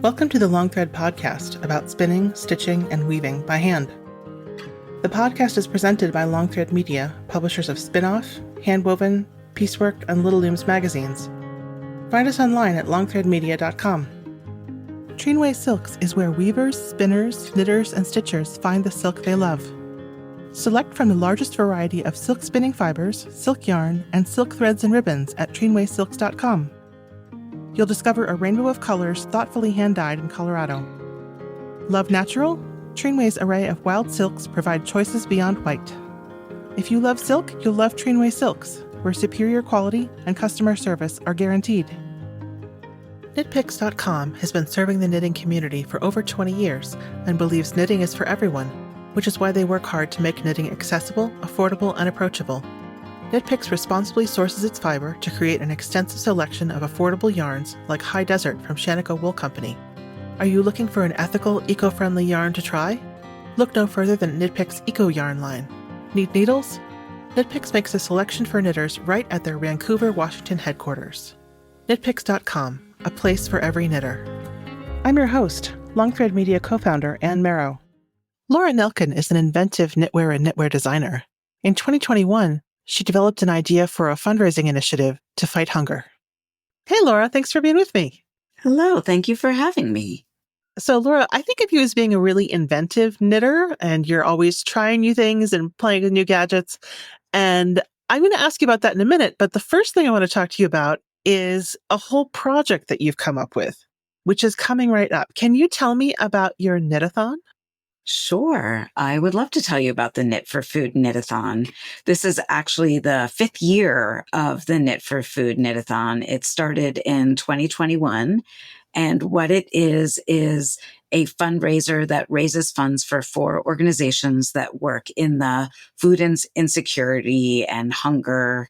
Welcome to the Long Thread podcast about spinning, stitching, and weaving by hand. The podcast is presented by Long Thread Media, publishers of Spin-Off, Handwoven, Piecework, and Little Looms magazines. Find us online at longthreadmedia.com. Trinway Silks is where weavers, spinners, knitters, and stitchers find the silk they love. Select from the largest variety of silk spinning fibers, silk yarn, and silk threads and ribbons at trinwaysilks.com. You'll discover a rainbow of colors thoughtfully hand-dyed in Colorado. Love natural? Trinway's array of wild silks provide choices beyond white. If you love silk, you'll love Trinway Silks, where superior quality and customer service are guaranteed. Knitpicks.com has been serving the knitting community for over 20 years and believes knitting is for everyone, which is why they work hard to make knitting accessible, affordable, and approachable. Knitpicks responsibly sources its fiber to create an extensive selection of affordable yarns like High Desert from Shaniko Wool Company. Are you looking for an ethical, eco-friendly yarn to try? Look no further than Knitpicks Eco Yarn line. Need needles? Knitpicks makes a selection for knitters right at their Vancouver, Washington headquarters. Knitpicks.com, a place for every knitter. I'm your host, Long Thread Media co-founder Anne Marrow. Laura Nelkin is an inventive knitwear and knitwear designer. In 2021, she developed an idea for a fundraising initiative to fight hunger. Hey, Laura, thanks for being with me. Hello, thank you for having me. So, Laura, I think of you as being a really inventive knitter, and you're always trying new things and playing with new gadgets. And I'm going to ask you about that in a minute. But the first thing I want to talk to you about is a whole project that you've come up with, which is coming right up. Can you tell me about your knit-a-thon? Sure. I would love to tell you about the Knit for Food Knit-a-thon. This is actually the 5th year of the Knit for Food Knit-a-thon. It started in 2021. And what it is a fundraiser that raises funds for 4 organizations that work in the food insecurity and hunger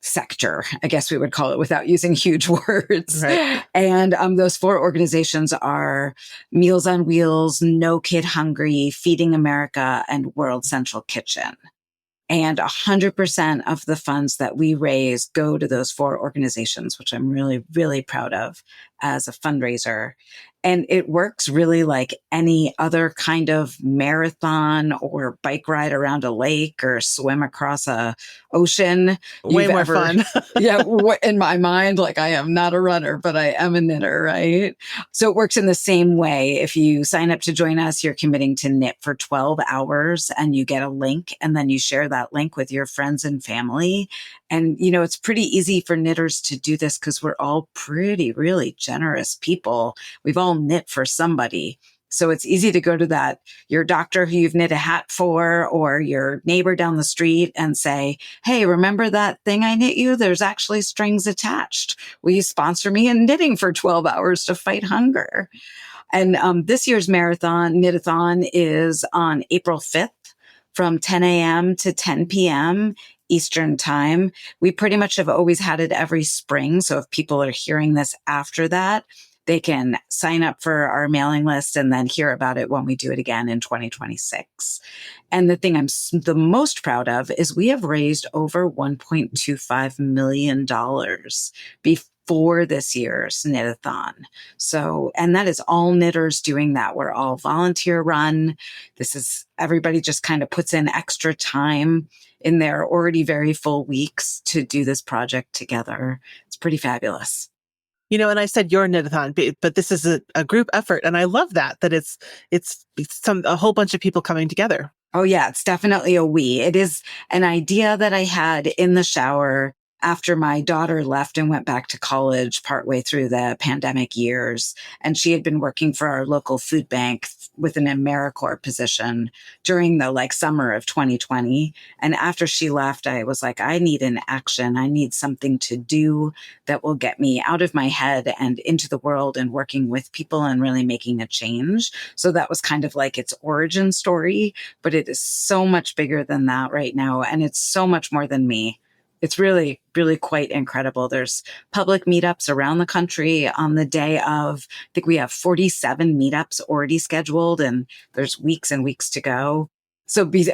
sector, I guess we would call it without using huge words. Right. And those 4 organizations are Meals on Wheels, No Kid Hungry, Feeding America, and World Central Kitchen. And 100% of the funds that we raise go to those 4 organizations, which I'm really, really proud of as a fundraiser. And it works really like any other kind of marathon or bike ride around a lake or swim across a ocean. Way more fun. Yeah, in my mind, like I am not a runner, but I am a knitter, right? So it works in the same way. If you sign up to join us, you're committing to knit for 12 hours and you get a link, and then you share that link with your friends and family. And, it's pretty easy for knitters to do this because we're all really generous people. We've all knit for somebody. So it's easy to go to your doctor who you've knit a hat for, or your neighbor down the street and say, hey, remember that thing I knit you? There's actually strings attached. Will you sponsor me in knitting for 12 hours to fight hunger? And this year's marathon knit-a-thon is on April 5th from 10 a.m. to 10 p.m. Eastern time. We pretty much have always had it every spring. So if people are hearing this after that, they can sign up for our mailing list and then hear about it when we do it again in 2026. And the thing I'm the most proud of is we have raised over $1.25 million before this year's knit-a-thon. So, and that is all knitters doing that. We're all volunteer run. This is everybody just kind of puts in extra time in their already very full weeks to do this project together. It's pretty fabulous. And I said your knit-a-thon, but this is a group effort. And I love that it's a whole bunch of people coming together. Oh yeah, it's definitely a we. It is an idea that I had in the shower after my daughter left and went back to college partway through the pandemic years. And she had been working for our local food bank with an AmeriCorps position during the summer of 2020. And after she left, I was like, I need an action. I need something to do that will get me out of my head and into the world and working with people and really making a change. So that was kind of like its origin story, but it is so much bigger than that right now. And it's so much more than me. It's really, really quite incredible. There's public meetups around the country on the day of, I think we have 47 meetups already scheduled, and there's weeks and weeks to go.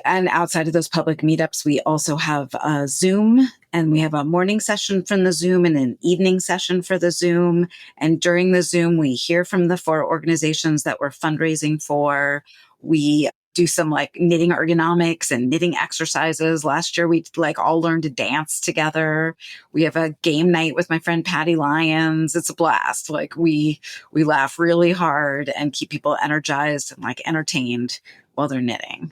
And outside of those public meetups, we also have a Zoom, and we have a morning session from the Zoom and an evening session for the Zoom. And during the Zoom, we hear from the 4 organizations that we're fundraising for. We do some like knitting ergonomics and knitting exercises. Last year, we like all learned to dance together. We have a game night with my friend Patty Lyons. It's a blast. Like we laugh really hard and keep people energized and like entertained while they're knitting.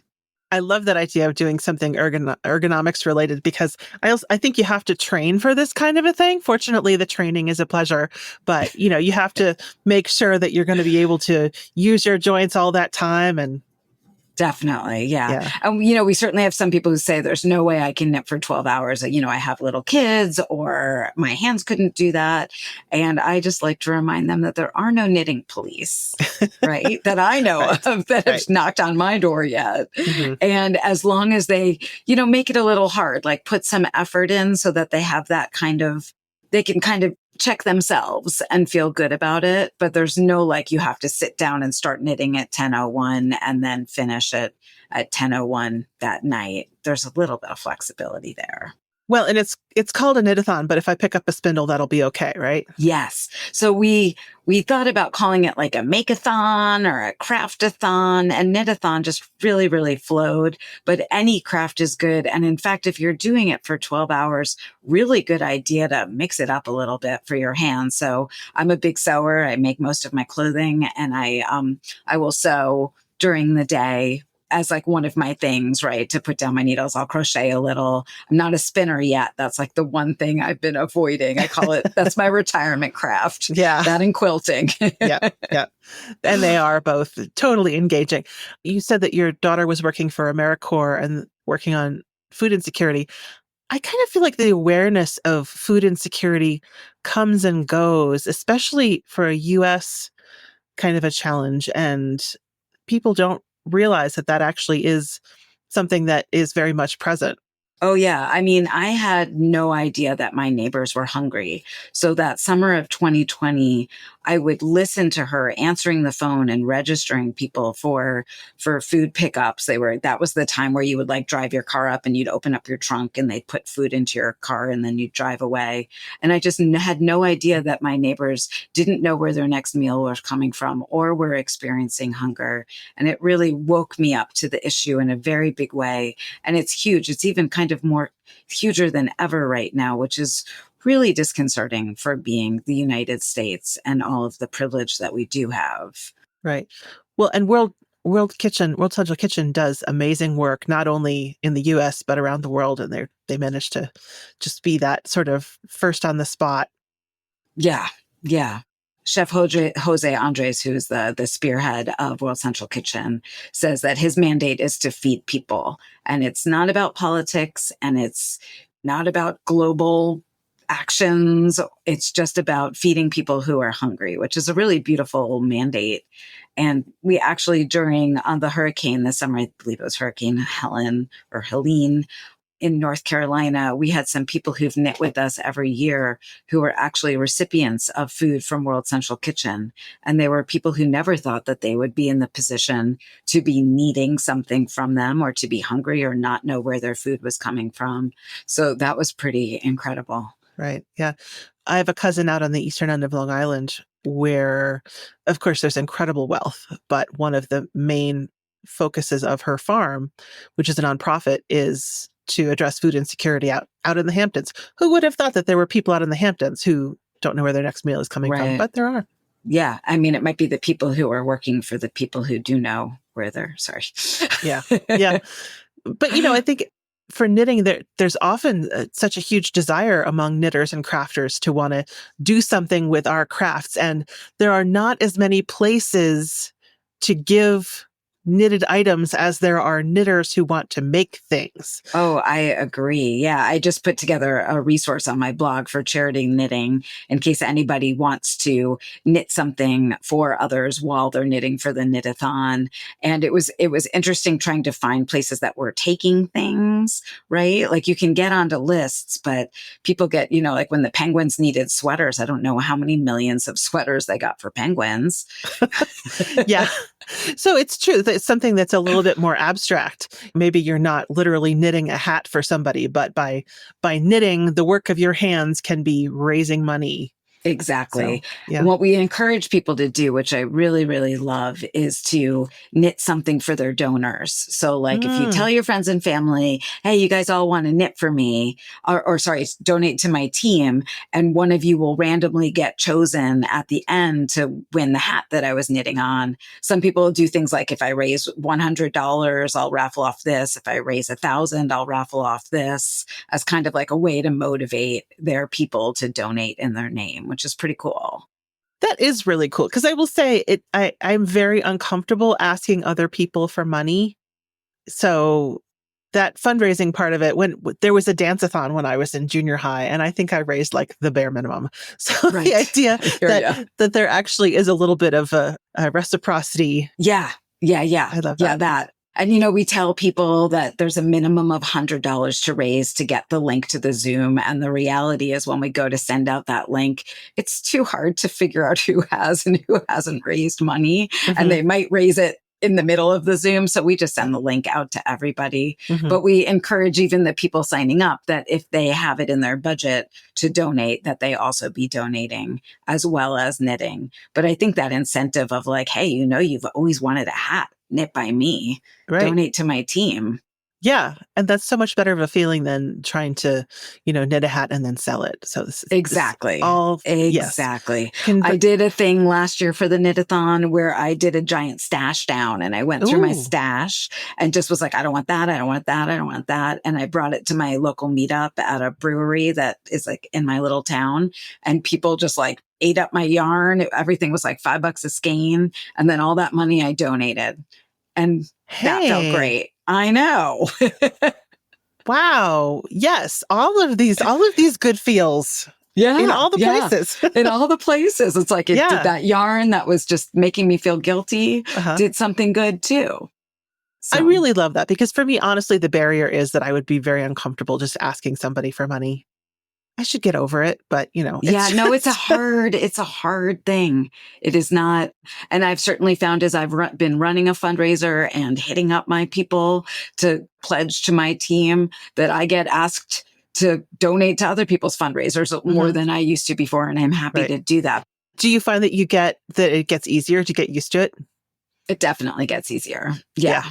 I love that idea of doing something ergonomics related, because I think you have to train for this kind of a thing. Fortunately, the training is a pleasure, but you have to make sure that you're going to be able to use your joints all that time. And definitely. Yeah. And, we certainly have some people who say there's no way I can knit for 12 hours. I have little kids or my hands couldn't do that. And I just like to remind them that there are no knitting police, right? That I know of that have knocked on my door yet. Mm-hmm. And as long as they, make it a little hard, like put some effort in so that they have that they can kind of check themselves and feel good about it. But there's no like you have to sit down and start knitting at 10:01 and then finish it at 10:01 that night. There's a little bit of flexibility there. Well, and it's called a knit-a-thon, but if I pick up a spindle, that'll be okay, right? Yes. So we thought about calling it like a make-a-thon or a craft-a-thon, and knit-a-thon just really, really flowed. But any craft is good. And in fact, if you're doing it for 12 hours, really good idea to mix it up a little bit for your hands. So I'm a big sewer. I make most of my clothing, and I will sew during the day as like one of my things, right? To put down my needles. I'll crochet a little. I'm not a spinner yet. That's like the one thing I've been avoiding. I call it, that's my retirement craft. Yeah. That and quilting. Yeah. And they are both totally engaging. You said that your daughter was working for AmeriCorps and working on food insecurity. I kind of feel like the awareness of food insecurity comes and goes, especially for a U.S. kind of a challenge. And people don't realize that actually is something that is very much present. Oh, yeah. I mean, I had no idea that my neighbors were hungry. So that summer of 2020, I would listen to her answering the phone and registering people for food pickups. That was the time where you would like drive your car up and you'd open up your trunk and they'd put food into your car and then you'd drive away. And I just had no idea that my neighbors didn't know where their next meal was coming from or were experiencing hunger. And it really woke me up to the issue in a very big way. And it's huge. It's even kind of more huger than ever right now, which is really disconcerting for being the United States and all of the privilege that we do have. Right. Well, and World Central Kitchen does amazing work, not only in the US, but around the world. And they managed to just be that sort of first on the spot. Yeah. Yeah. Chef Jose Andres, who's the spearhead of World Central Kitchen, says that his mandate is to feed people. And it's not about politics and it's not about global actions. It's just about feeding people who are hungry, which is a really beautiful mandate. And we actually, during the hurricane this summer, I believe it was Hurricane Helene, in North Carolina, we had some people who've knit with us every year who were actually recipients of food from World Central Kitchen. And they were people who never thought that they would be in the position to be needing something from them or to be hungry or not know where their food was coming from. So that was pretty incredible. Right. Yeah. I have a cousin out on the eastern end of Long Island where, of course, there's incredible wealth, but one of the main focuses of her farm, which is a nonprofit, is to address food insecurity out in the Hamptons. Who would have thought that there were people out in the Hamptons who don't know where their next meal is coming from? But there are. Yeah. I mean, it might be the people who are working for the people who do know where sorry. Yeah. Yeah. But, I think for knitting, there's often such a huge desire among knitters and crafters to want to do something with our crafts. And there are not as many places to give knitted items as there are knitters who want to make things. Oh, I agree. Yeah. I just put together a resource on my blog for charity knitting in case anybody wants to knit something for others while they're knitting for the knit-a-thon. And it was interesting trying to find places that were taking things, right? Like you can get onto lists, but people get, like when the penguins needed sweaters, I don't know how many millions of sweaters they got for penguins. Yeah. So it's true that it's something that's a little bit more abstract. Maybe you're not literally knitting a hat for somebody, but by knitting, the work of your hands can be raising money. Exactly. So, yeah. And what we encourage people to do, which I really, really love, is to knit something for their donors. So like if you tell your friends and family, hey, you guys all want to knit for me, or sorry, donate to my team, and one of you will randomly get chosen at the end to win the hat that I was knitting on. Some people do things like if I raise $100, I'll raffle off this. If I raise 1,000, I'll raffle off this, as kind of like a way to motivate their people to donate in their name, which is pretty cool. That is really cool. Because I will say I'm very uncomfortable asking other people for money. So that fundraising part of it, when there was a dance-a-thon when I was in junior high, and I think I raised like the bare minimum. So Right. the idea that there actually is a little bit of a reciprocity. Yeah. I love that. Yeah, that. And, we tell people that there's a minimum of $100 to raise to get the link to the Zoom. And the reality is when we go to send out that link, it's too hard to figure out who has and who hasn't raised money. And they might raise it in the middle of the Zoom. So we just send the link out to everybody. But we encourage even the people signing up that if they have it in their budget to donate, that they also be donating as well as knitting. But I think that incentive of like, hey, you've always wanted a hat knit by me, donate to my team. Yeah. And that's so much better of a feeling than trying to, knit a hat and then sell it. So Exactly. Exactly. I did a thing last year for the knit-a-thon where I did a giant stash down and I went through my stash and just was like, I don't want that. I don't want that. I don't want that. And I brought it to my local meetup at a brewery that is like in my little town. And people just like ate up my yarn. Everything was like $5 a skein. And then all that money I donated. And that felt great. I know. Wow. Yes. All of these good feels. Yeah. In all the places. In all the places. It's like it did that yarn that was just making me feel guilty, did something good too. So. I really love that because for me, honestly, the barrier is that I would be very uncomfortable just asking somebody for money. I should get over it, but it's a hard thing. It is not. And I've certainly found as I've been running a fundraiser and hitting up my people to pledge to my team that I get asked to donate to other people's fundraisers more than I used to before. And I'm happy to do that. Do you find that it gets easier to get used to it? It definitely gets easier. Yeah.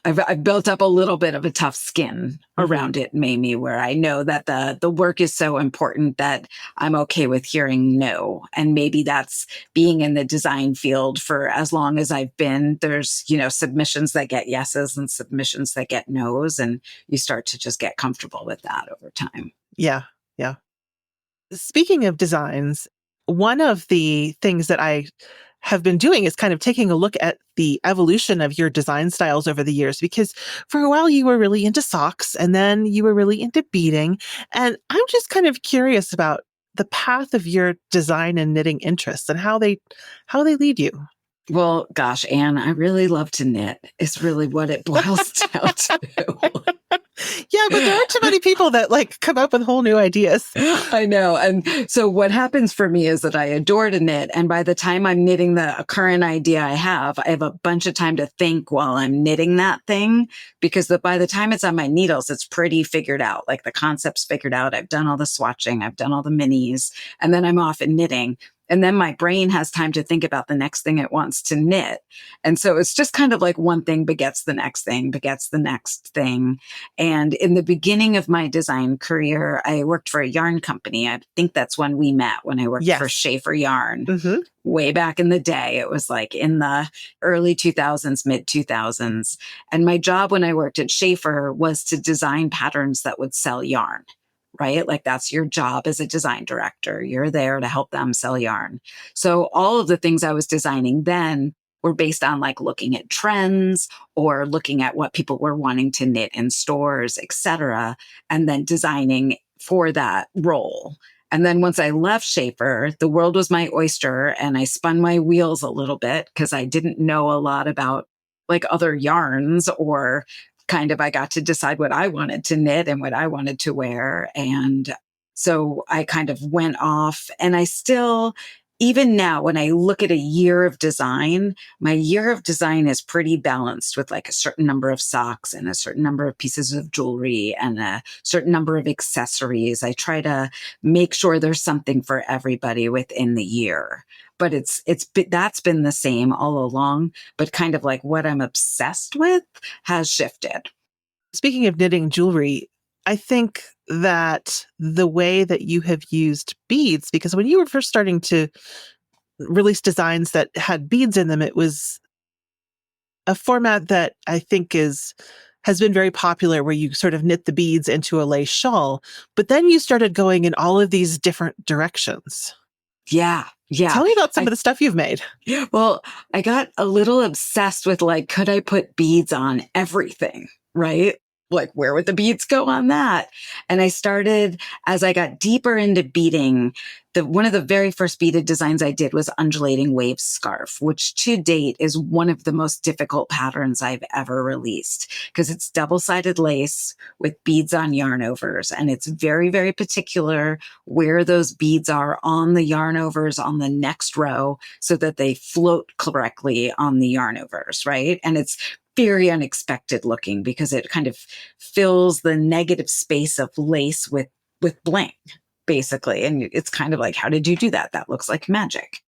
I've built up a little bit of a tough skin around it, Mamie, where I know that the work is so important that I'm okay with hearing no. And maybe that's being in the design field for as long as I've been. There's, submissions that get yeses and submissions that get nos. And you start to just get comfortable with that over time. Yeah. Yeah. Speaking of designs, one of the things that I have been doing is kind of taking a look at the evolution of your design styles over the years, because for a while you were really into socks and then you were really into beading. And I'm just kind of curious about the path of your design and knitting interests and how they lead you. Well, gosh, Anne, I really love to knit. It's really what it boils down to. Yeah, but there aren't too many people that come up with whole new ideas. I know. And so what happens for me is that I adore to knit. And by the time I'm knitting the current idea I have a bunch of time to think while I'm knitting that thing, because by the time it's on my needles, it's pretty figured out. Like the concept's figured out. I've done all the swatching. I've done all the minis. And then I'm off and knitting. And then my brain has time to think about the next thing it wants to knit. And so it's just kind of like one thing begets the next thing, begets the next thing. And in the beginning of my design career, I worked for a yarn company. I think that's when we met, when I worked for Schaefer Yarn. Way back in the day. It was like in the early 2000s, mid 2000s. And my job when I worked at Schaefer was to design patterns that would sell yarn. Right? Like that's your job as a design director. You're there to help them sell yarn. So all of the things I was designing then were based on looking at trends or looking at what people were wanting to knit in stores, etc., and then designing for that role. And then once I left Schaefer, the world was my oyster and I spun my wheels a little bit because I didn't know a lot about other yarns or I got to decide what I wanted to knit and what I wanted to wear. And so I kind of went off and I still even now, when I look at a year of design, my year of design is pretty balanced with like a certain number of socks and a certain number of pieces of jewelry and a certain number of accessories. I try to make sure there's something for everybody within the year. But that's been the same all along, but kind of like what I'm obsessed with has shifted. Speaking of knitting jewelry, I think that the way that you have used beads, because when you were first starting to release designs that had beads in them, it was a format that I think has been very popular, where you sort of knit the beads into a lace shawl, but then you started going in all of these different directions. Yeah. Yeah. Tell me about some of the stuff you've made. Well, I got a little obsessed with like, could I put beads on everything? Right? Like, where would the beads go on that? And I started, as I got deeper into beading, one of the very first beaded designs I did was undulating wave scarf, which to date is one of the most difficult patterns I've ever released, because it's double-sided lace with beads on yarn overs. And it's very, very particular where those beads are on the yarn overs on the next row so that they float correctly on the yarn overs, right? And it's very unexpected looking because it kind of fills the negative space of lace with bling, basically. And it's kind of like, how did you do that? That looks like magic.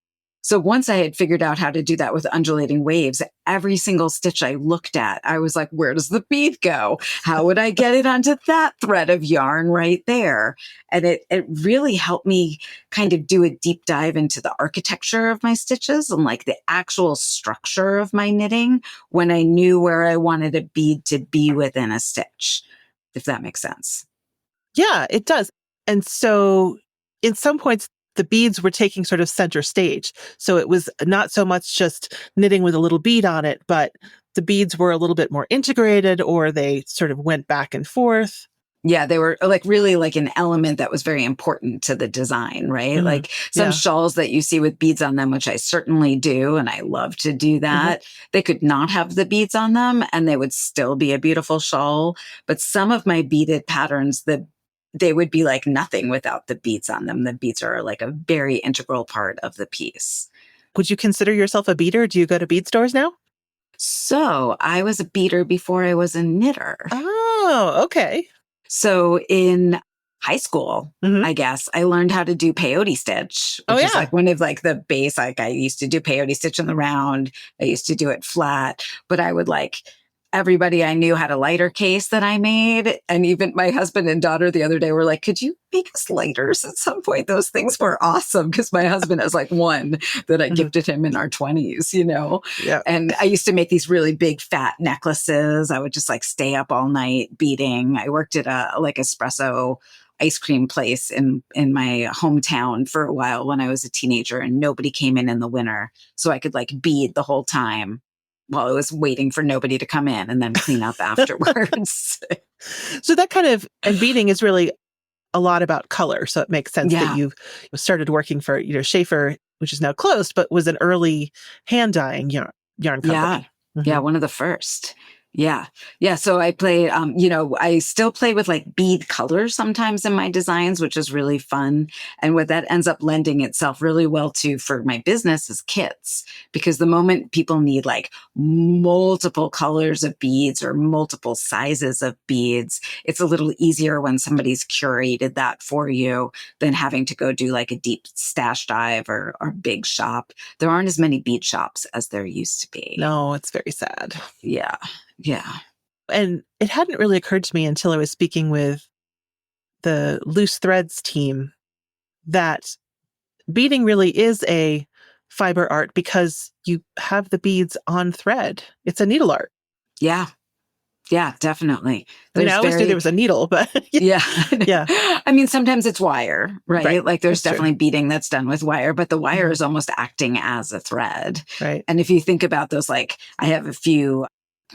So once I had figured out how to do that with undulating waves, every single stitch I looked at, I was like, where does the bead go? How would I get it onto that thread of yarn right there? And it really helped me kind of do a deep dive into the architecture of my stitches and like the actual structure of my knitting when I knew where I wanted a bead to be within a stitch, if that makes sense. Yeah, it does. And so in some points, the beads were taking sort of center stage. So it was not so much just knitting with a little bead on it, but the beads were a little bit more integrated, or they sort of went back and forth. Yeah, they were like really like an element that was very important to the design, right? Mm-hmm. Like some shawls that you see with beads on them, which I certainly do, and I love to do that. They could not have the beads on them and they would still be a beautiful shawl. But some of my beaded patterns, they would be like nothing without the beads on them. The beads are like a very integral part of the piece. Would you consider yourself a beader? Do you go to bead stores now? So I was a beader before I was a knitter. Oh, okay. So in high school, I guess, I learned how to do peyote stitch, which is like one of like the base. Like I used to do peyote stitch in the round. I used to do it flat, but I would like, everybody I knew had a lighter case that I made. And even my husband and daughter the other day were like, could you make us lighters at some point? Those things were awesome. Because my husband has like one that I gifted him in our 20s, you know? Yeah. And I used to make these really big fat necklaces. I would just like stay up all night beading. I worked at a like espresso ice cream place in my hometown for a while when I was a teenager, and nobody came in the winter. So I could like bead the whole time while I was waiting for nobody to come in and then clean up afterwards. So that kind of, and beading is really a lot about color. So it makes sense that you started working for, Schaefer, which is now closed, but was an early hand dyeing yarn company. Yeah. Yeah. One of the first. Yeah. Yeah. So I play, I still play with like bead colors sometimes in my designs, which is really fun. And what that ends up lending itself really well to for my business is kits, because the moment people need like multiple colors of beads or multiple sizes of beads, it's a little easier when somebody's curated that for you than having to go do like a deep stash dive or big shop. There aren't as many bead shops as there used to be. No, it's very sad. Yeah. Yeah. And it hadn't really occurred to me until I was speaking with the Loose Threads team that beading really is a fiber art because you have the beads on thread. It's a needle art. Yeah. Yeah, definitely. I always knew there was a needle, but yeah. Yeah. I mean, sometimes it's wire, right? Like there's definitely beading that's done with wire, but the wire is almost acting as a thread. Right. And if you think about those, like I have a few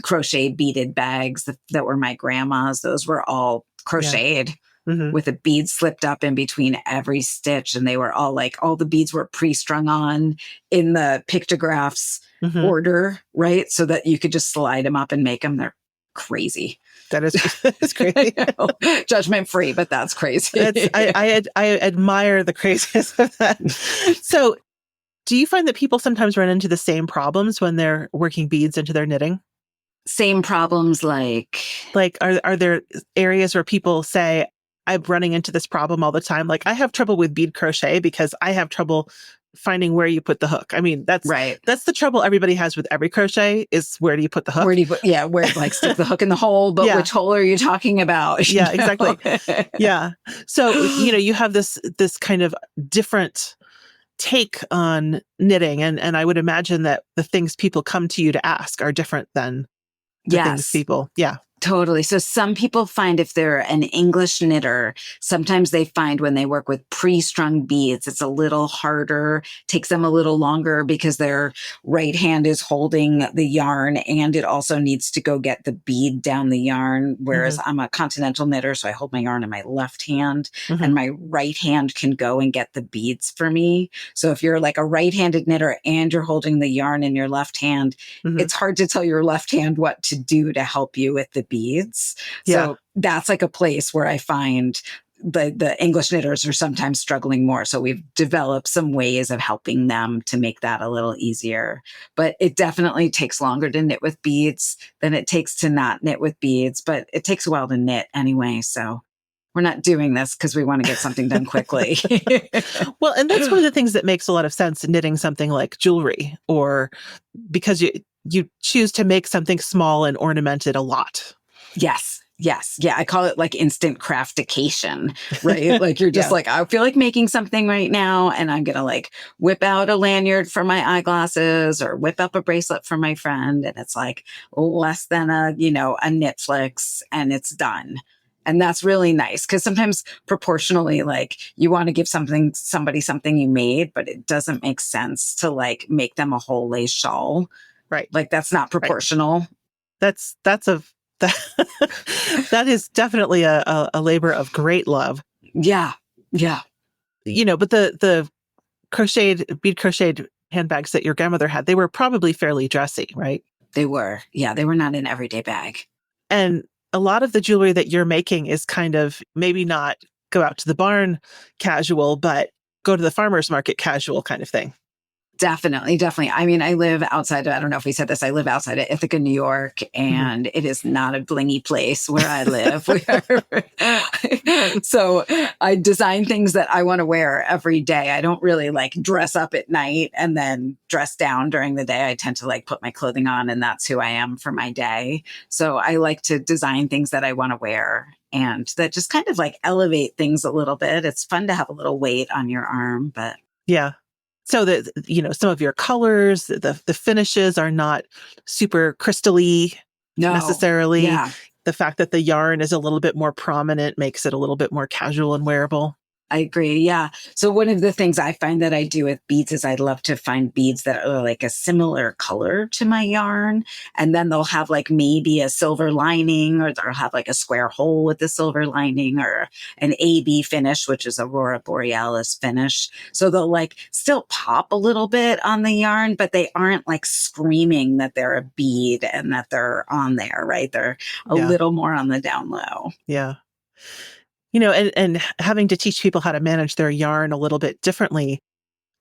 crochet beaded bags that were my grandma's. Those were all crocheted with a bead slipped up in between every stitch. And they were all like, all the beads were pre-strung on in the pictographs order, right? So that you could just slide them up and make them. They're crazy. That is crazy. Judgment free, but that's crazy. I admire the craziness of that. So Do you find that people sometimes run into the same problems when they're working beads into their knitting? Same problems like, Like, are there areas where people say, I'm running into this problem all the time? Like, I have trouble with bead crochet because I have trouble finding where you put the hook. I mean, right. that's the trouble everybody has with every crochet is where do you put the hook? Where do you put, yeah, where like stick the hook in the hole, but Yeah. which hole are you talking about? Yeah, exactly. Yeah. So, you have this kind of different take on knitting. And I would imagine that the things people come to you to ask are different than the things Yes. people. Yeah. Totally. So some people find if they're an English knitter, sometimes they find when they work with pre-strung beads, it's a little harder, takes them a little longer because their right hand is holding the yarn and it also needs to go get the bead down the yarn. Whereas I'm a continental knitter, so I hold my yarn in my left hand and my right hand can go and get the beads for me. So if you're like a right-handed knitter and you're holding the yarn in your left hand, it's hard to tell your left hand what to do to help you with the beads. Yeah. So that's like a place where I find the English knitters are sometimes struggling more. So we've developed some ways of helping them to make that a little easier. But it definitely takes longer to knit with beads than it takes to not knit with beads. But it takes a while to knit anyway. So we're not doing this because we want to get something done quickly. Well, and that's one of the things that makes a lot of sense knitting something like jewelry, or because you choose to make something small and ornamented a lot. Yes. Yes. Yeah. I call it like instant craftication, right? Like you're just like, I feel like making something right now. And I'm going to like whip out a lanyard for my eyeglasses or whip up a bracelet for my friend. And it's like less than a knit flicks and it's done. And that's really nice because sometimes proportionally, like you want to give somebody something you made, but it doesn't make sense to like make them a whole lace shawl. Right. Like that's not proportional. Right. That is definitely a labor of great love. Yeah. Yeah. But the bead crocheted handbags that your grandmother had, they were probably fairly dressy, right? They were. Yeah. They were not an everyday bag. And a lot of the jewelry that you're making is kind of maybe not go out to the barn casual, but go to the farmer's market casual kind of thing. Definitely. I mean, I live outside, I don't know if we said this, I live outside of Ithaca, New York, and it is not a blingy place where I live. So I design things that I want to wear every day. I don't really like dress up at night and then dress down during the day. I tend to like put my clothing on and that's who I am for my day. So I like to design things that I want to wear and that just kind of like elevate things a little bit. It's fun to have a little weight on your arm, but yeah. So that, some of your colors, the finishes are not super crystally necessarily. Yeah. The fact that the yarn is a little bit more prominent makes it a little bit more casual and wearable. I agree. Yeah. So one of the things I find that I do with beads is I love to find beads that are like a similar color to my yarn. And then they'll have like maybe a silver lining or they'll have like a square hole with a silver lining or an AB finish, which is Aurora Borealis finish. So they'll like still pop a little bit on the yarn, but they aren't like screaming that they're a bead and that they're on there, right? They're a little more on the down low. Yeah. And having to teach people how to manage their yarn a little bit differently.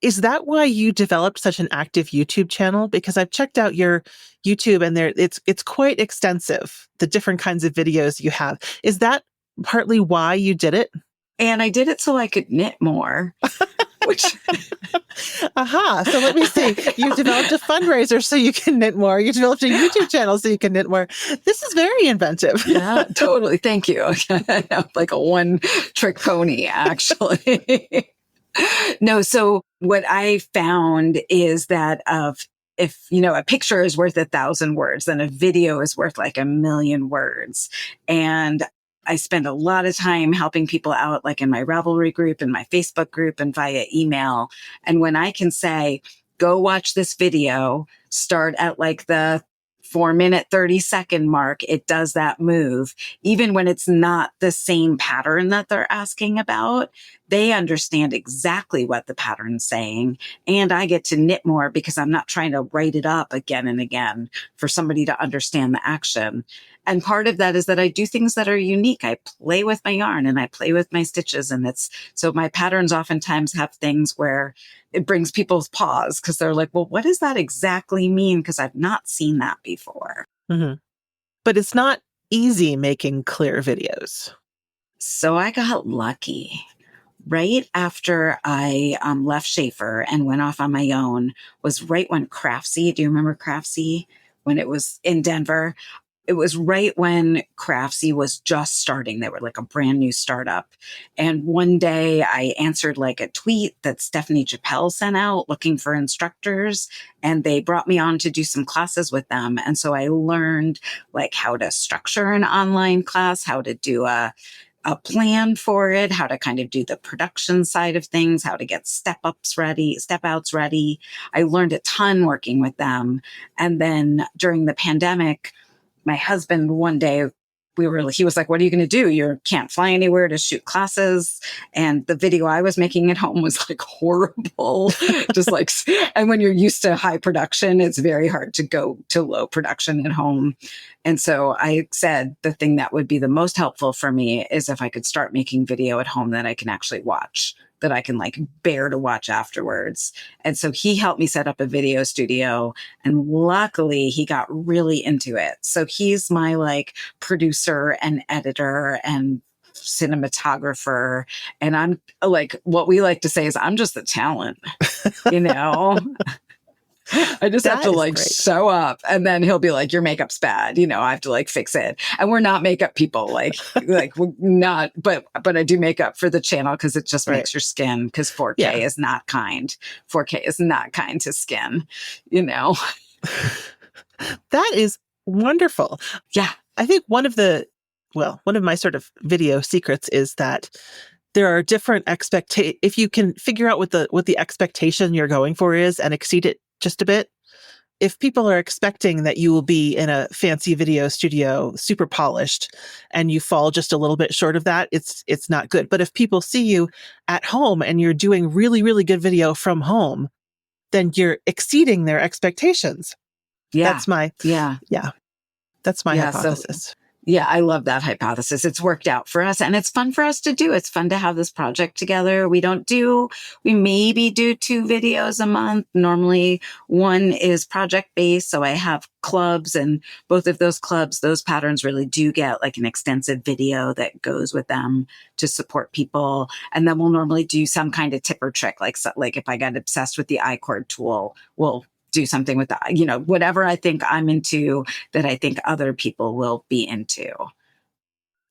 Is that why you developed such an active YouTube channel? Because I've checked out your YouTube and it's quite extensive, the different kinds of videos you have. Is that partly why you did it? And I did it so I could knit more. Which Aha. So let me see. You developed a fundraiser so you can knit more. You developed a YouTube channel so you can knit more. This is very inventive. Yeah, totally. Thank you. Like a one trick pony, actually. No. So what I found is that if, a picture is worth 1,000 words, then a video is worth like 1,000,000 words. And I spend a lot of time helping people out, like in my Ravelry group, in my Facebook group, and via email. And when I can say, go watch this video, start at like the 4-minute, 30-second mark, it does that move. Even when it's not the same pattern that they're asking about, they understand exactly what the pattern's saying. And I get to knit more because I'm not trying to write it up again and again for somebody to understand the action. And part of that is that I do things that are unique. I play with my yarn and I play with my stitches. And so my patterns oftentimes have things where it brings people's pause because they're like, well, what does that exactly mean? Because I've not seen that before. Mm-hmm. But it's not easy making clear videos. So I got lucky. Right after I left Schaefer and went off on my own was right when Craftsy, do you remember Craftsy? When it was in Denver? It was right when Craftsy was just starting. They were like a brand new startup. And one day I answered like a tweet that Stephanie Chappelle sent out looking for instructors. And they brought me on to do some classes with them. And so I learned like how to structure an online class, how to do a plan for it, how to kind of do the production side of things, how to get step outs ready. I learned a ton working with them. And then during the pandemic, my husband one day, he was like, what are you going to do? You can't fly anywhere to shoot classes. And the video I was making at home was like horrible. Just like, and when you're used to high production, it's very hard to go to low production at home. And so I said the thing that would be the most helpful for me is if I could start making video at home that I can actually watch, that I can like bear to watch afterwards. And so he helped me set up a video studio, and luckily he got really into it. So he's my like producer and editor and cinematographer. And I'm like, what we like to say is I'm just the talent, you know? I just have to like show up, and then he'll be like, your makeup's bad. You know, I have to like fix it. And we're not makeup people, like we're not, but I do makeup for the channel because it just makes your skin, because 4K is not kind. 4K is not kind to skin, you know? That is wonderful. Yeah. I think one of my sort of video secrets is that there are different expectations. If you can figure out what the expectation you're going for is and exceed it just a bit, if people are expecting that you will be in a fancy video studio, super polished, and you fall just a little bit short of that, it's not good. But if people see you at home and you're doing really, really good video from home, then you're exceeding their expectations. Yeah. That's my hypothesis. Yeah, I love that hypothesis. It's worked out for us, and it's fun for us to do. It's fun to have this project together. We maybe do 2 videos a month. Normally one is project based. So I have clubs, and both of those clubs, those patterns really do get like an extensive video that goes with them to support people. And then we'll normally do some kind of tip or trick. Like if I got obsessed with the I-cord tool, we'll do something with that, whatever I think I'm into that I think other people will be into.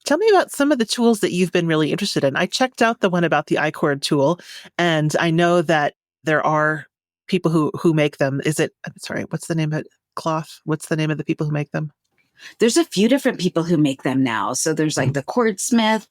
Tell me about some of the tools that you've been really interested in. I checked out the one about the I-cord tool, and I know that there are people who make them. What's the name of it? Cloth? What's the name of the people who make them? There's a few different people who make them now. So there's like the Cordsmith,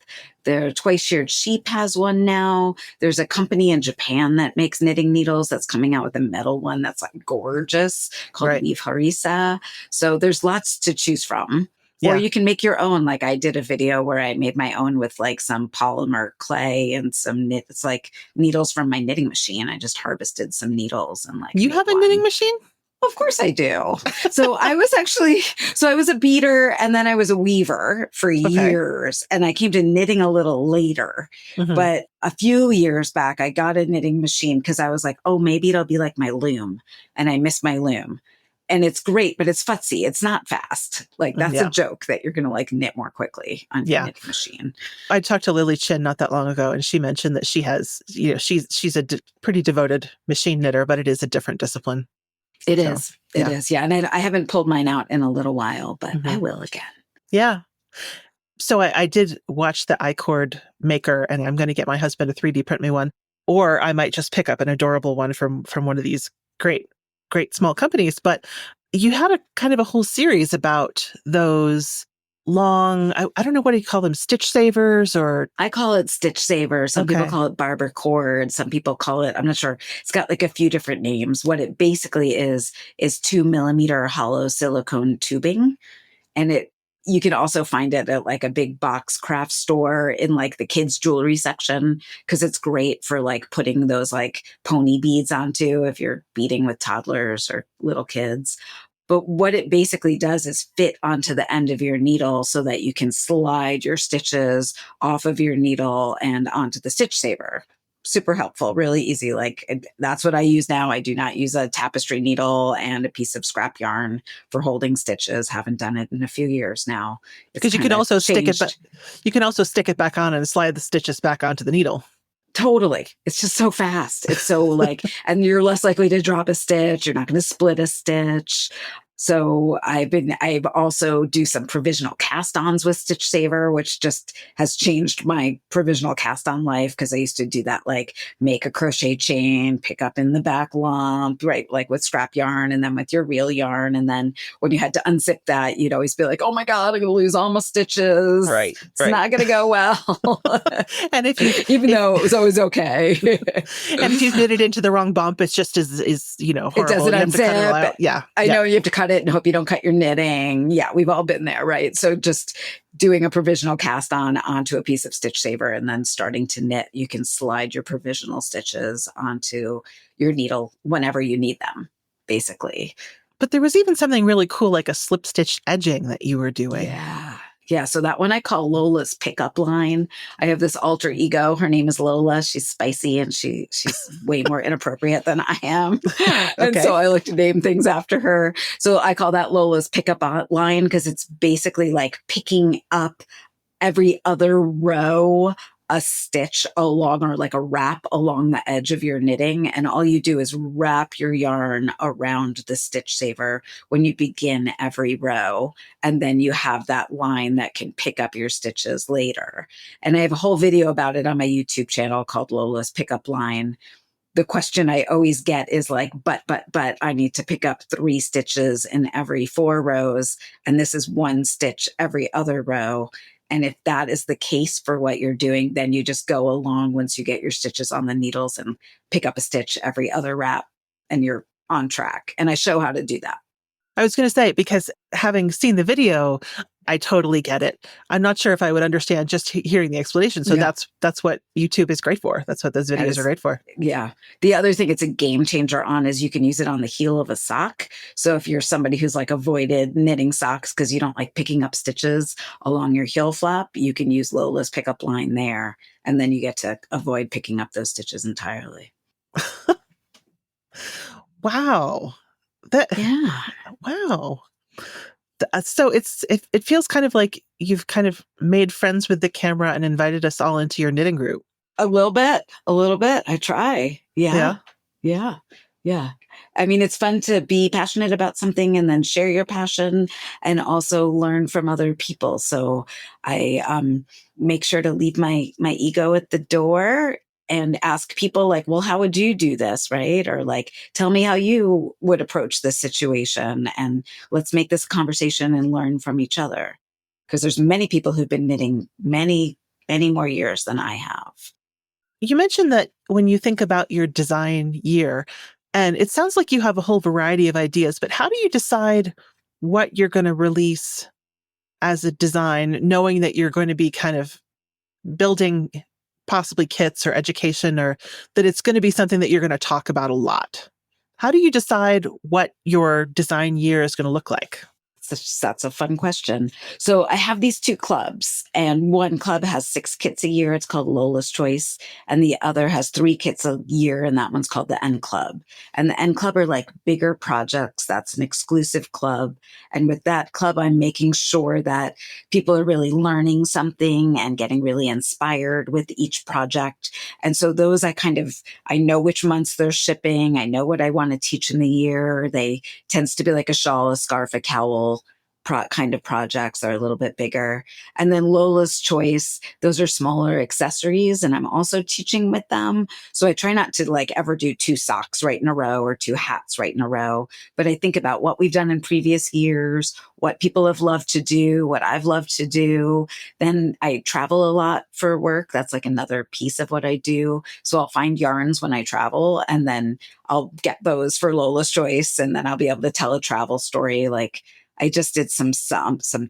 the Twice Sheared Sheep has one now. There's a company in Japan that makes knitting needles that's coming out with a metal one that's like gorgeous called Weave Harissa. So there's lots to choose from. Or you can make your own. Like I did a video where I made my own with like some polymer clay and some it's like needles from my knitting machine. I just harvested some needles and like. You have a knitting machine? Of course I do. So I was a beater, and then I was a weaver for years, and I came to knitting a little later. Mm-hmm. But a few years back, I got a knitting machine because I was like, oh, maybe it'll be like my loom. And I miss my loom. And it's great, but it's futzy. It's not fast. Like that's a joke that you're going to like knit more quickly on your knitting machine. I talked to Lily Chin not that long ago, and she mentioned that she has, she's a pretty devoted machine knitter, but it is a different discipline. It is. Yeah. And I haven't pulled mine out in a little while, but I will again. Yeah. So I did watch the I-cord maker, and I'm going to get my husband to 3D print me one, or I might just pick up an adorable one from one of these great small companies. But you had a kind of a whole series about those long, I don't know, what do you call them? Stitch savers? Or I call it stitch savers. Some people call it barber cord. Some people call it, I'm not sure. It's got like a few different names. What it basically is 2mm hollow silicone tubing. And you can also find it at like a big box craft store in like the kids jewelry section, because it's great for like putting those like pony beads onto if you're beading with toddlers or little kids. But what it basically does is fit onto the end of your needle so that you can slide your stitches off of your needle and onto the stitch saver. Super helpful, really easy. Like that's what I use now. I do not use a tapestry needle and a piece of scrap yarn for holding stitches. Haven't done it in a few years now. It's Because you kind can of also stick it, changed. you can also stick it back on and slide the stitches back onto the needle. Totally. It's just so fast. It's so like, and you're less likely to drop a stitch. You're not going to split a stitch. So I've also do some provisional cast ons with Stitch Saver, which just has changed my provisional cast on life. Because I used to do that, like make a crochet chain, pick up in the back lump, right? Like with scrap yarn and then with your real yarn. And then when you had to unzip that, you'd always be like, oh my God, I'm going to lose all my stitches. Right. It's not going to go well. And if you, Even though it was always okay. and if you've knitted into the wrong bump, it's just is horrible. It doesn't You have to cut it all unzip. out. Yeah. I know you have to cut it and hope you don't cut your knitting. Yeah, we've all been there, right? So just doing a provisional cast on onto a piece of Stitch Saver and then starting to knit, you can slide your provisional stitches onto your needle whenever you need them, basically. But there was even something really cool, like a slip stitch edging that you were doing. Yeah. Yeah. So that one I call Lola's pickup line. I have this alter ego. Her name is Lola. She's spicy and she's way more inappropriate than I am. And so I like to name things after her. So I call that Lola's pickup line because it's basically like picking up every other row a stitch along or like a wrap along the edge of your knitting. And all you do is wrap your yarn around the stitch saver when you begin every row. And then you have that line that can pick up your stitches later. And I have a whole video about it on my YouTube channel called Lola's Pickup Line. The question I always get is like, but I need to pick up 3 stitches in every 4 rows. And this is 1 stitch every other row. And if that is the case for what you're doing, then you just go along once you get your stitches on the needles and pick up a stitch every other wrap and you're on track. And I show how to do that. I was going to say, because having seen the video, I totally get it. I'm not sure if I would understand just hearing the explanation. So that's what YouTube is great for. That's what those videos are great for. Yeah. The other thing it's a game changer on is you can use it on the heel of a sock. So if you're somebody who's like avoided knitting socks because you don't like picking up stitches along your heel flap, you can use Lola's pickup line there. And then you get to avoid picking up those stitches entirely. Wow. Wow. So it feels kind of like you've kind of made friends with the camera and invited us all into your knitting group. A little bit. I try. Yeah. I mean, it's fun to be passionate about something and then share your passion and also learn from other people. So I make sure to leave my ego at the door and ask people like, well, how would you do this? Right. Or like, tell me how you would approach this situation and let's make this conversation and learn from each other. Because there's many people who've been knitting many more years than I have. You mentioned that when you think about your design year, and it sounds like you have a whole variety of ideas, but how do you decide what you're going to release as a design, knowing that you're going to be kind of building possibly kits or education, or that it's going to be something that you're going to talk about a lot? How do you decide what your design year is going to look like? That's a fun question. So I have these 2 clubs, and one club has 6 kits a year. It's called Lola's Choice. And the other has 3 kits a year, and that one's called the N Club. And the N Club are like bigger projects. That's an exclusive club. And with that club, I'm making sure that people are really learning something and getting really inspired with each project. And so those I know which months they're shipping. I know what I want to teach in the year. They tends to be like a shawl, a scarf, a cowl, kind of projects are a little bit bigger. And then Lola's Choice, those are smaller accessories. And I'm also teaching with them. So I try not to like ever do 2 socks right in a row or 2 hats right in a row. But I think about what we've done in previous years, what people have loved to do, what I've loved to do. Then I travel a lot for work. That's like another piece of what I do. So I'll find yarns when I travel and then I'll get those for Lola's Choice. And then I'll be able to tell a travel story. Like I just did some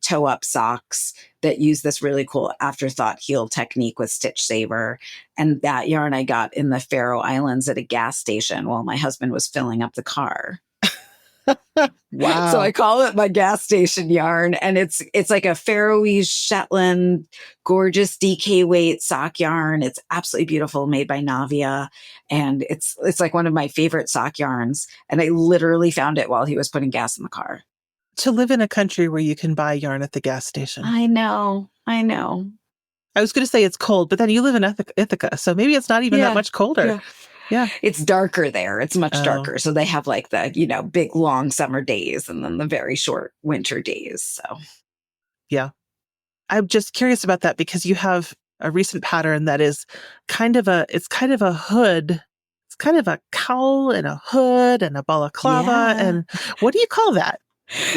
toe up socks that use this really cool afterthought heel technique with Stitch Saver. And that yarn I got in the Faroe Islands at a gas station while my husband was filling up the car. So I Wow. call it my gas station yarn. And it's like a Faroese Shetland, gorgeous DK weight sock yarn. It's absolutely beautiful, made by Navia. And it's like one of my favorite sock yarns. And I literally found it while he was putting gas in the car. To live in a country where you can buy yarn at the gas station. I know. I know. I was going to say it's cold, but then you live in Ithaca, so maybe it's not even that Yeah. much colder. Yeah. Yeah. It's darker there. It's much Oh, darker. So they have like the, big long summer days and then the very short winter days. So yeah. I'm just curious about that because you have a recent pattern that is it's kind of a hood. It's kind of a cowl and a hood and a balaclava. yeah. And what do you call that?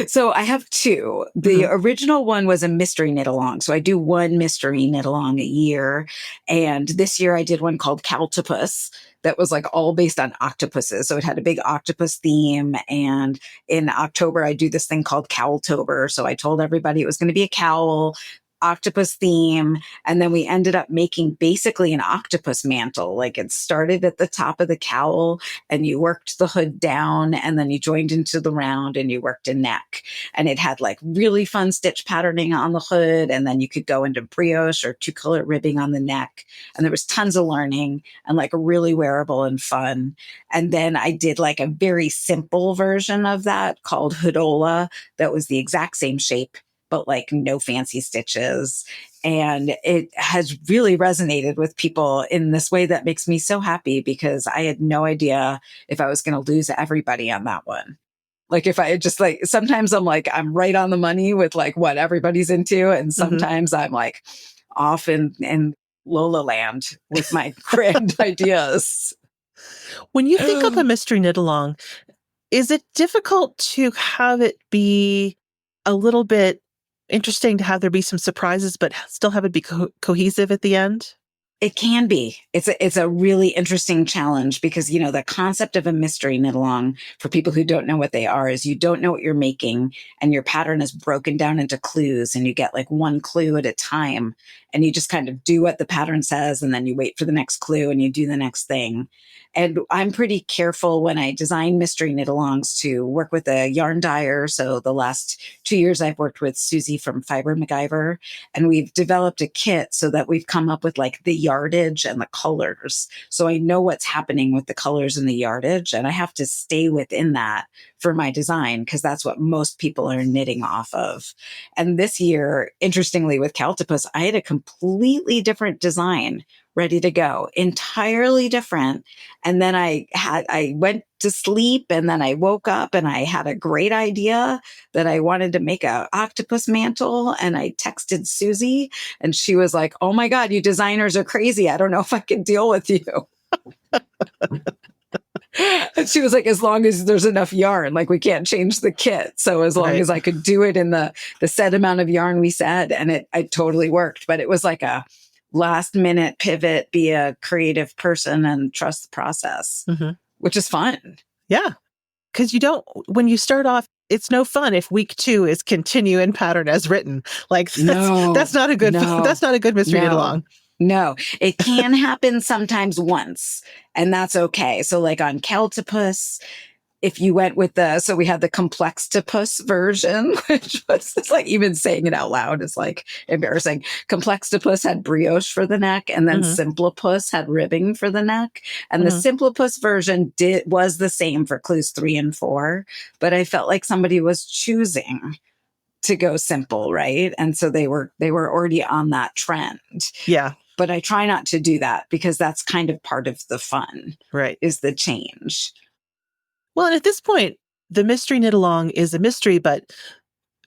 So I have two. The Mm-hmm. original one was a mystery knit along. So I do one mystery knit along a year. And this year I did one called Caltopus that was like all based on octopuses. So it had a big octopus theme. And in October, I do this thing called Cowltober. So I told everybody it was going to be a cowl, octopus theme. And then we ended up making basically an octopus mantle. Like it started at the top of the cowl and you worked the hood down and then you joined into the round and you worked a neck. And it had like really fun stitch patterning on the hood. And then you could go into brioche or 2-color ribbing on the neck. And there was tons of learning and like really wearable and fun. And then I did like a very simple version of that called Hoodola that was the exact same shape, but like no fancy stitches. And it has really resonated with people in this way that makes me so happy because I had no idea if I was going to lose everybody on that one. Like if I had just like, sometimes I'm like, I'm right on the money with like what everybody's into. And sometimes I'm like off in Lola land with my grand ideas. When you think of a mystery knit along, is it difficult to have it be a little bit interesting to have there be some surprises, but still have it be cohesive at the end? It can be. It's a really interesting challenge because, the concept of a mystery knit along for people who don't know what they are is you don't know what you're making and your pattern is broken down into clues and you get like one clue at a time and you just kind of do what the pattern says and then you wait for the next clue and you do the next thing. And I'm pretty careful when I design mystery knit alongs to work with a yarn dyer. So the last 2 years I've worked with Susie from Fiber MacGyver and we've developed a kit so that we've come up with like the yardage and the colors. So I know what's happening with the colors and the yardage, and I have to stay within that for my design because that's what most people are knitting off of. And this year, interestingly, with Caltopus, I had a completely different design ready to go, entirely different. And then I went to sleep and then I woke up and I had a great idea that I wanted to make a octopus mantle. And I texted Susie and she was like, "Oh my God, you designers are crazy. I don't know if I can deal with you." And she was like, "As long as there's enough yarn, like we can't change the kit. So as long Right. as I could do it in the set amount of yarn we said," and it totally worked. But it was like a last minute pivot, be a creative person and trust the process, which is fun. Yeah. Because when you start off, it's no fun if week 2 is continue in pattern as written. Like that's not a good mystery knit along. No, it can happen sometimes once, and that's okay. So like on Celtopus, if you went with so we had the Complextopus version, which was, it's like even saying it out loud is like embarrassing. Complextopus had brioche for the neck, and then Simplipus had ribbing for the neck. And the Simplipus version was the same for clues 3 and 4, but I felt like somebody was choosing to go simple, right? And so they were already on that trend. Yeah. But I try not to do that because that's kind of part of the fun, right? Is the change. Well, and at this point, the mystery knit along is a mystery, but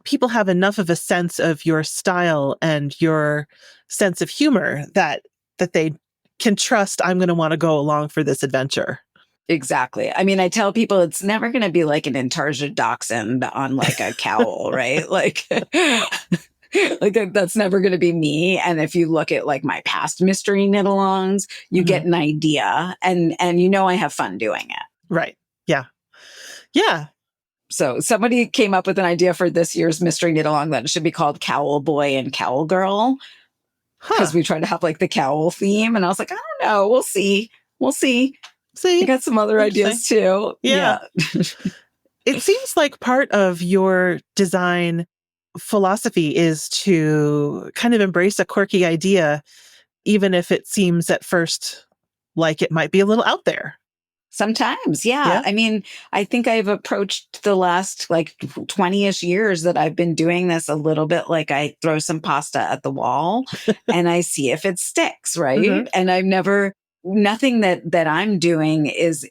people have enough of a sense of your style and your sense of humor that they can trust I'm going to want to go along for this adventure. Exactly. I mean, I tell people it's never going to be like an Intarsia dachshund on like a cowl, right? Like, like that's never going to be me. And if you look at like my past mystery knit alongs, you get an idea and I have fun doing it. Right. Yeah. Yeah. So somebody came up with an idea for this year's mystery knit along that it should be called Cowl Boy and Cowl Girl. Because we try to have like the cowl theme. And I was like, I don't know. We'll see. See, I got some other ideas too. Yeah. It seems like part of your design philosophy is to kind of embrace a quirky idea, even if it seems at first like it might be a little out there. Sometimes, yeah. Yeah. I mean, I think I've approached the last like 20-ish years that I've been doing this a little bit like I throw some pasta at the wall and I see if it sticks, Hmm. right? And I've never nothing that I'm doing is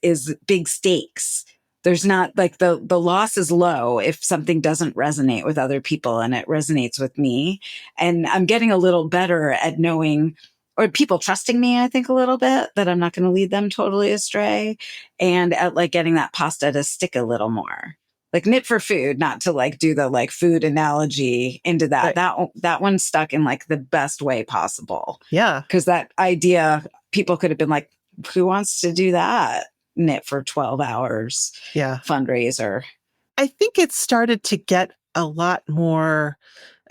big stakes. There's not like the loss is low if something doesn't resonate with other people and it resonates with me. And I'm getting a little better at knowing or people trusting me, I think a little bit that I'm not going to lead them totally astray and at like getting that pasta to stick a little more. Like knit for food, not to like do the like food analogy into that. Right. That one stuck in like the best way possible. Yeah. Cause that idea, people could have been like, who wants to do that? Knit for 12 hours Yeah. fundraiser. I think it started to get a lot more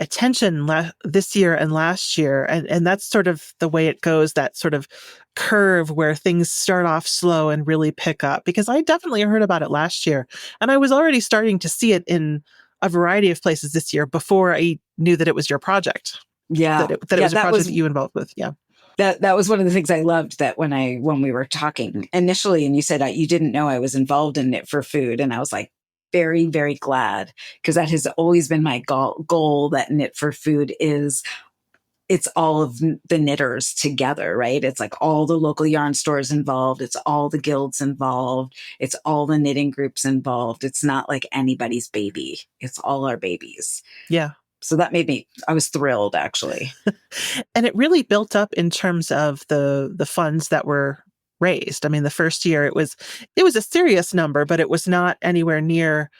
attention this year and last year. And that's sort of the way it goes, that sort of curve where things start off slow and really pick up. Because I definitely heard about it last year. And I was already starting to see it in a variety of places this year before I knew that it was your project, Yeah. that it Yeah. was a project that you involved with. Yeah. That was one of the things I loved that when we were talking initially and you said you didn't know I was involved in Knit for Food. And I was like, very, very glad because that has always been my goal that Knit for Food is it's all of the knitters together, right? It's like all the local yarn stores involved. It's all the guilds involved. It's all the knitting groups involved. It's not like anybody's baby. It's all our babies. Yeah. So that I was thrilled actually. And it really built up in terms of the funds that were raised. I mean, the first year it was a serious number, but it was not anywhere near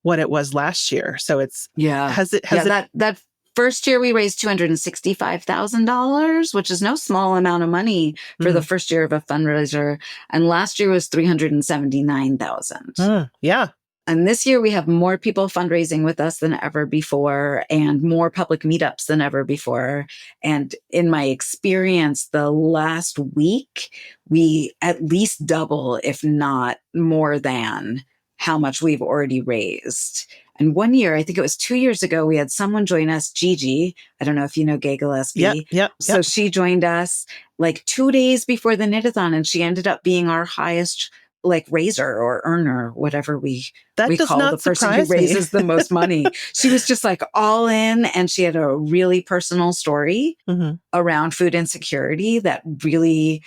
what it was last year. So Yeah. has Yeah. it That first year we raised $265,000, which is no small amount of money for the mhm. first year of a fundraiser. And last year was 379,000. Yeah. And this year we have more people fundraising with us than ever before and more public meetups than ever before. And in my experience, the last week, we at least double, if not more than how much we've already raised. And one year, I think it was 2 years ago, we had someone join us, Gigi. I don't know if you know Gay Yep. Gillespie. Yep. So Yep. she joined us like 2 days before the knitathon and she ended up being our highest like raiser or earner, whatever That we does call the not person who surprise me. raises the most money. She was just like all in and she had a really personal story Hmm. around food insecurity that really,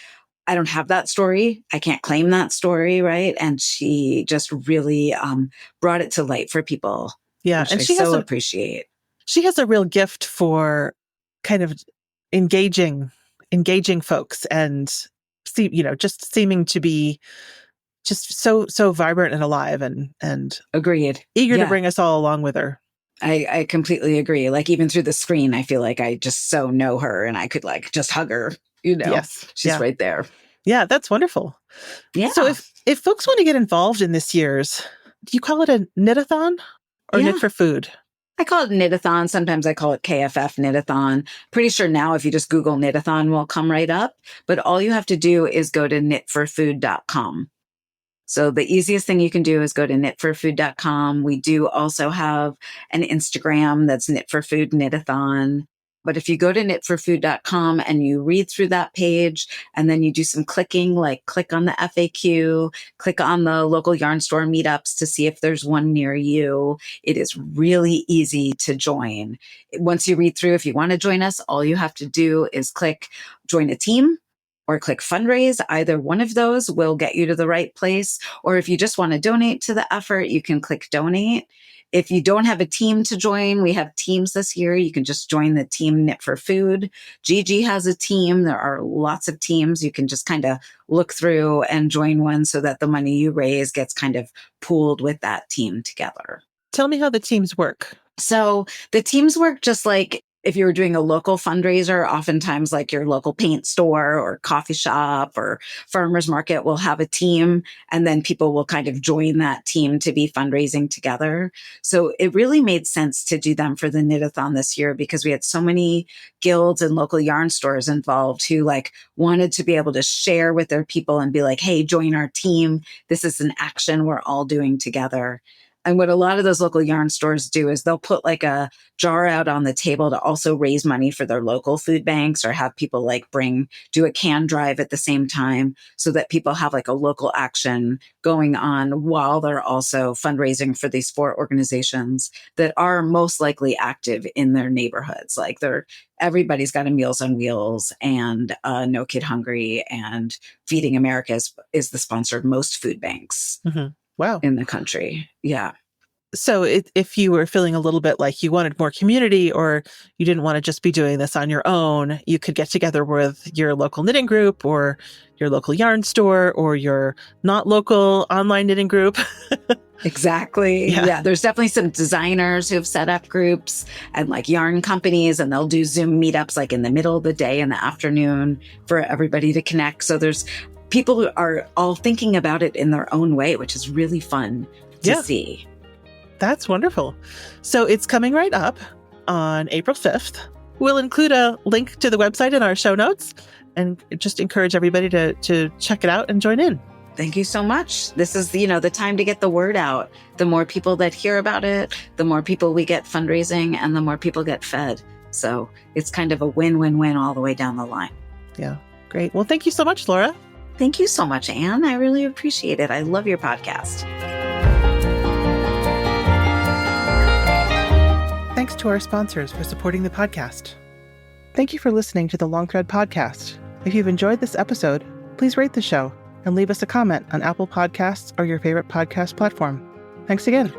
I don't have that story. I can't claim that story. Right. And she just really brought it to light for people, Yeah. which And I so appreciate. she has a real gift for kind of engaging folks and just seeming to be just so vibrant and alive and Agreed. eager to Yeah. bring us all along with her. I completely agree. Like even through the screen, I feel like I just so know her and I could like just hug her, Yes. she's Yeah. right there. Yeah, that's wonderful. So Yeah. if folks want to get involved in this year's, do you call it a knitathon or knit Yeah. for food? I call it knitathon. Sometimes I call it KFF knitathon. Pretty sure now if you just Google knitathon will come right up. But all you have to do is go to knitforfood.com. So the easiest thing you can do is go to knitforfood.com. We do also have an Instagram that's Knit for Food Knitathon. But if you go to knitforfood.com and you read through that page and then you do some clicking, like click on the FAQ, click on the local yarn store meetups to see if there's one near you. It is really easy to join. Once you read through, if you want to join us, all you have to do is click join a team or click fundraise. Either one of those will get you to the right place. Or if you just want to donate to the effort, you can click donate. If you don't have a team to join, we have teams this year. You can just join the team Knit for Food. Gigi has a team. There are lots of teams. You can just kind of look through and join one so that the money you raise gets kind of pooled with that team together. Tell me how the teams work. So the teams work just like if you were doing a local fundraiser, oftentimes like your local paint store or coffee shop or farmer's market will have a team, and then people will kind of join that team to be fundraising together. So it really made sense to do them for the knitathon this year because we had so many guilds and local yarn stores involved who like wanted to be able to share with their people and be like, hey, join our team. This is an action we're all doing together. And what a lot of those local yarn stores do is they'll put like a jar out on the table to also raise money for their local food banks, or have people like do a can drive at the same time, so that people have like a local action going on while they're also fundraising for these 4 organizations that are most likely active in their neighborhoods. Like everybody's got a Meals on Wheels, and No Kid Hungry, and Feeding America is the sponsor of most food banks Wow. in the country. Yeah. So if you were feeling a little bit like you wanted more community, or you didn't want to just be doing this on your own, you could get together with your local knitting group, or your local yarn store, or your not local online knitting group. Exactly. Yeah. There's definitely some designers who've set up groups, and like yarn companies, and they'll do Zoom meetups like in the middle of the day and the afternoon for everybody to connect. So there's people who are all thinking about it in their own way, which is really fun to see. That's wonderful. So it's coming right up on April 5th. We'll include a link to the website in our show notes, and just encourage everybody to check it out and join in. Thank you so much. This is, the time to get the word out. The more people that hear about it, the more people we get fundraising, and the more people get fed. So it's kind of a win-win-win all the way down the line. Yeah, great. Well, thank you so much, Laura. Thank you so much, Anne. I really appreciate it. I love your podcast. Thanks to our sponsors for supporting the podcast. Thank you for listening to the Long Thread Podcast. If you've enjoyed this episode, please rate the show and leave us a comment on Apple Podcasts or your favorite podcast platform. Thanks again.